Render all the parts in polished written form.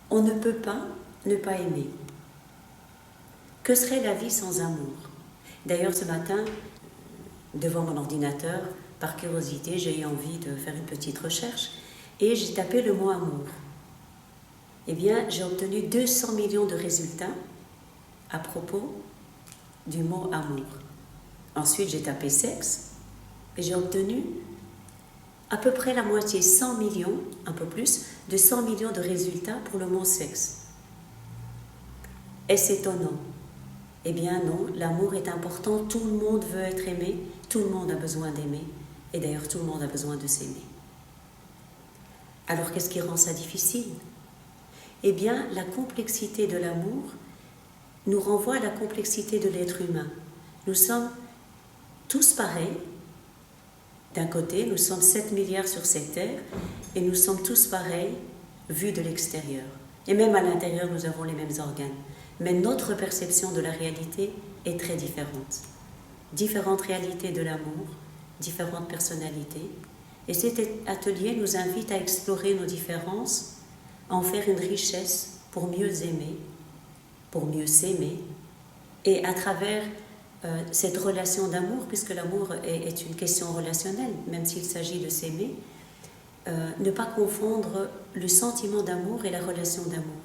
On ne peut pas ne pas aimer. Que serait la vie sans amour? D'ailleurs, ce matin, devant mon ordinateur, par curiosité, j'ai eu envie de faire une petite recherche et j'ai tapé le mot amour. Eh bien, j'ai obtenu 200 millions de résultats à propos du mot amour. Ensuite, j'ai tapé sexe et j'ai obtenu à peu près la moitié, 100 millions, un peu plus, de 100 millions de résultats pour le mot sexe. Est-ce étonnant? Eh bien non, l'amour est important, tout le monde veut être aimé, tout le monde a besoin d'aimer, et d'ailleurs tout le monde a besoin de s'aimer. Alors qu'est-ce qui rend ça difficile? Eh bien, la complexité de l'amour nous renvoie à la complexité de l'être humain. Nous sommes tous pareils. D'un côté, nous sommes 7 milliards sur cette terre et nous sommes tous pareils vus de l'extérieur. Et même à l'intérieur, nous avons les mêmes organes. Mais notre perception de la réalité est très différente. Différentes réalités de l'amour, différentes personnalités. Et cet atelier nous invite à explorer nos différences, à en faire une richesse pour mieux aimer, pour mieux s'aimer, et à travers cette relation d'amour, puisque l'amour est une question relationnelle, même s'il s'agit de s'aimer, ne pas confondre le sentiment d'amour et la relation d'amour.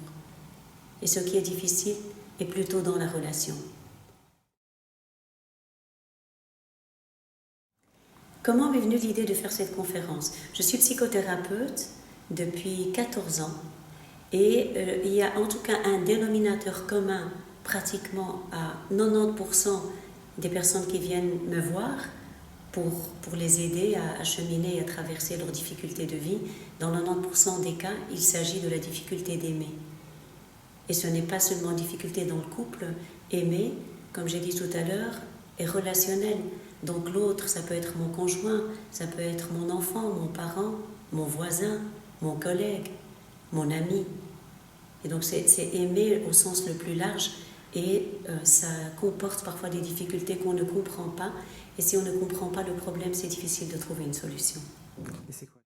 Et ce qui est difficile est plutôt dans la relation. Comment m'est venue l'idée de faire cette conférence? Je suis psychothérapeute depuis 14 ans et il y a en tout cas un dénominateur commun pratiquement à 90% des personnes qui viennent me voir pour les aider à cheminer et à traverser leurs difficultés de vie. Dans 90% des cas, il s'agit de la difficulté d'aimer. Et ce n'est pas seulement une difficulté dans le couple. Aimer, comme j'ai dit tout à l'heure, est relationnel. Donc l'autre, ça peut être mon conjoint, ça peut être mon enfant, mon parent, mon voisin, mon collègue, mon ami. Et donc c'est aimer au sens le plus large et ça comporte parfois des difficultés qu'on ne comprend pas. Et si on ne comprend pas le problème, c'est difficile de trouver une solution. Et c'est quoi?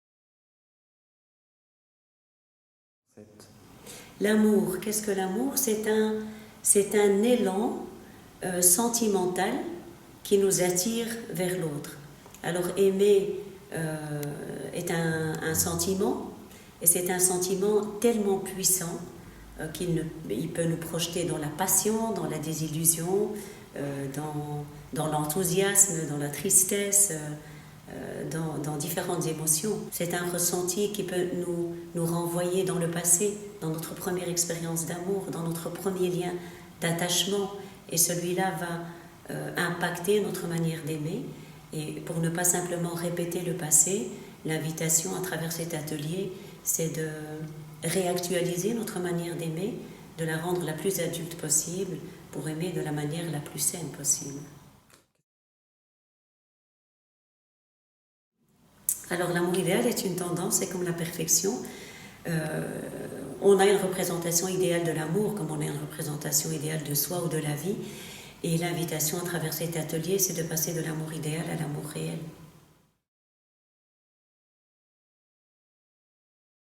L'amour, qu'est-ce que l'amour? C'est un élan sentimental qui nous attire vers l'autre. Alors aimer est un sentiment, et c'est un sentiment tellement puissant qu'il peut nous projeter dans la passion, dans la désillusion, dans l'enthousiasme, dans la tristesse, dans différentes émotions. C'est un ressenti qui peut nous renvoyer dans le passé, dans notre première expérience d'amour, dans notre premier lien d'attachement. Et celui-là va impacter notre manière d'aimer. Et pour ne pas simplement répéter le passé, l'invitation à travers cet atelier, c'est de réactualiser notre manière d'aimer, de la rendre la plus adulte possible, pour aimer de la manière la plus saine possible. Alors l'amour idéal est une tendance, c'est comme la perfection. On a une représentation idéale de l'amour, comme on a une représentation idéale de soi ou de la vie. Et l'invitation à travers cet atelier, c'est de passer de l'amour idéal à l'amour réel.